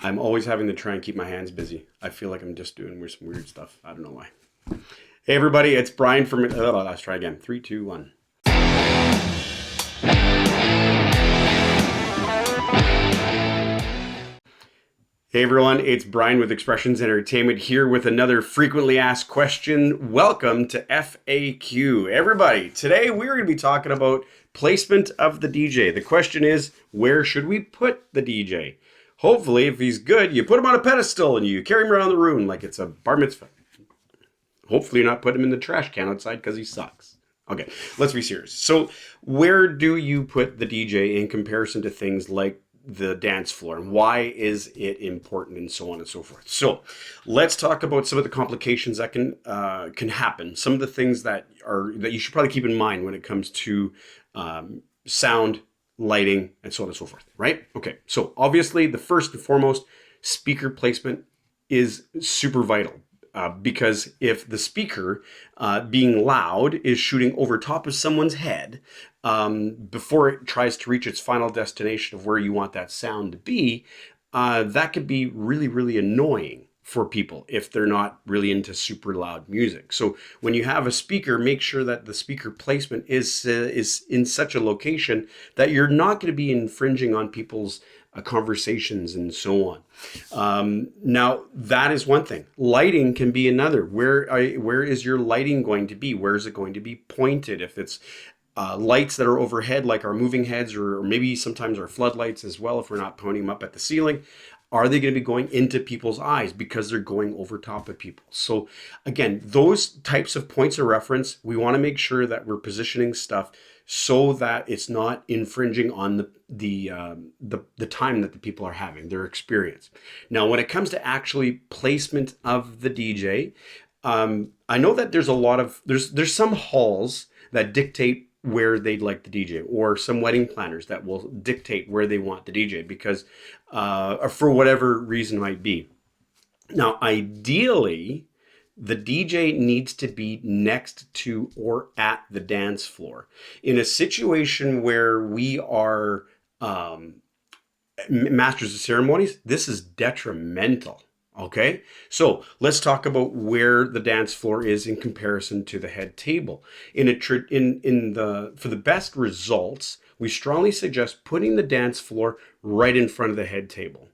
I'm always having to try and keep my hands busy. I feel like I'm just doing some weird stuff. I don't know why. Hey everybody, it's Bryan from. Let's try again. 3, 2, 1. Hey everyone, it's Bryan with Expressions Entertainment here with another frequently asked question. Welcome to FAQ. Everybody, today we're going to be talking about placement of the DJ. The question is, where should we put the DJ? Hopefully, if he's good, you put him on a pedestal and you carry him around the room like it's a bar mitzvah. Hopefully you're not putting him in the trash can outside because he sucks. Okay, let's be serious. So where do you put the DJ in comparison to things like the dance floor, and why is it important, and so on and so forth? So let's talk about some of the complications that can happen. Some of the things that you should probably keep in mind when it comes to sound, lighting, and so on and so forth, right? Okay, so obviously the first and foremost, speaker placement is super vital. Because if the speaker being loud is shooting over top of someone's head before it tries to reach its final destination of where you want that sound to be, that could be really, really annoying for people if they're not really into super loud music. So when you have a speaker, make sure that the speaker placement is in such a location that you're not going to be infringing on people's conversations and so on. Now that is one thing. Lighting can be another. Where is your lighting going to be? Where is it going to be pointed? If it's lights that are overhead, like our moving heads, or maybe sometimes our floodlights as well, if we're not pointing them up at the ceiling, are they going to be going into people's eyes because they're going over top of people? So again, those types of points of reference, we want to make sure that we're positioning stuff so that it's not infringing on the time that the people are having, their experience. Now, when it comes to actually placement of the DJ, I know that there's some halls that dictate where they'd like the DJ, or some wedding planners that will dictate where they want the DJ because or for whatever reason might be. Now, ideally, the DJ needs to be next to or at the dance floor. In a situation where we are masters of ceremonies, this is detrimental. Okay, so let's talk about where the dance floor is in comparison to the head table. For the best results, we strongly suggest putting the dance floor right in front of the head table.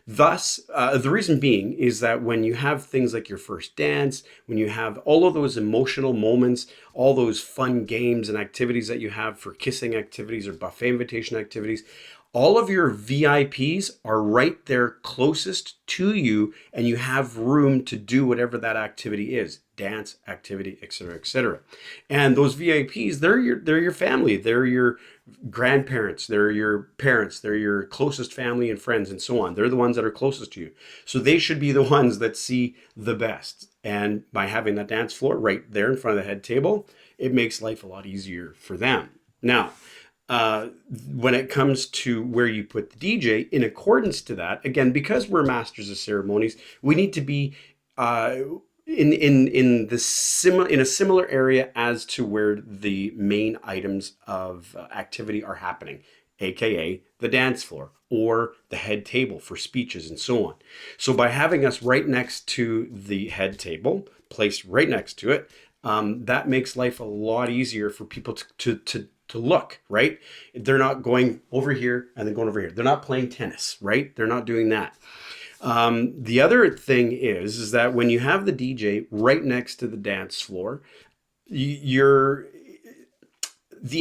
Thus, the reason being is that when you have things like your first dance, when you have all of those emotional moments, all those fun games and activities that you have for kissing activities or buffet invitation activities, all of your VIPs are right there closest to you, and you have room to do whatever that activity is, dance, activity, etc., etc. And those VIPs, they're your family, they're your grandparents, they're your parents, they're your closest family and friends, and so on. They're the ones that are closest to you. So they should be the ones that see the best. And by having that dance floor right there in front of the head table, it makes life a lot easier for them. Now, when it comes to where you put the DJ, in accordance to that, again, because we're masters of ceremonies, we need to be in a similar area as to where the main items of activity are happening, aka the dance floor or the head table for speeches and so on. So by having us right next to the head table, placed right next to it, that makes life a lot easier for people to look, right? They're not going over here and then going over here. They're not playing tennis, right? They're not doing that. The other thing is that when you have the DJ right next to the dance floor, the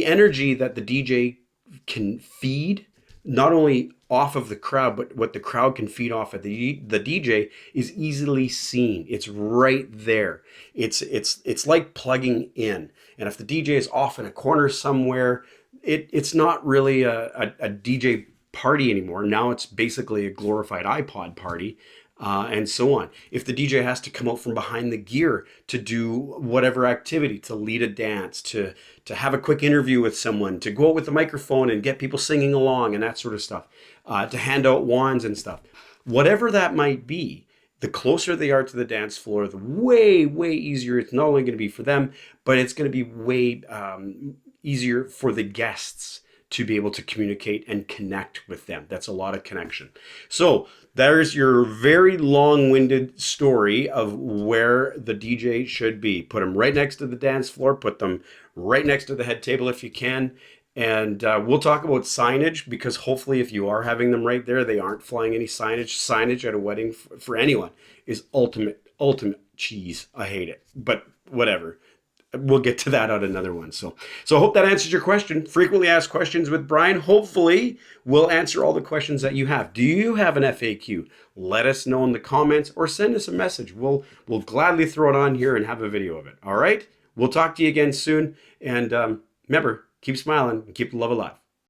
energy that the DJ can feed, not only off of the crowd, but what the crowd can feed off of the DJ is easily seen. It's right there. It's like plugging in. And if the DJ is off in a corner somewhere, it's not really a DJ party anymore. Now it's basically a glorified iPod party. And so on. If the DJ has to come out from behind the gear to do whatever activity, to lead a dance, to have a quick interview with someone, to go out with the microphone and get people singing along and that sort of stuff, to hand out wands and stuff, whatever that might be, the closer they are to the dance floor, the way, way easier it's not only going to be for them, but it's going to be way easier for the guests to be able to communicate and connect with them. That's a lot of connection. So there's your very long-winded story of where the DJ should be. Put them right next to the dance floor. Put them right next to the head table if you can. And we'll talk about signage, because hopefully if you are having them right there, they aren't flying any signage. Signage at a wedding for anyone is ultimate cheese. I hate it, but whatever. We'll get to that on another one. So I hope that answers your question. Frequently asked questions with Bryan. Hopefully we'll answer all the questions that you have. Do you have an FAQ? Let us know in the comments or send us a message. We'll gladly throw it on here and have a video of it. All right. We'll talk to you again soon. And remember, keep smiling and keep the love alive.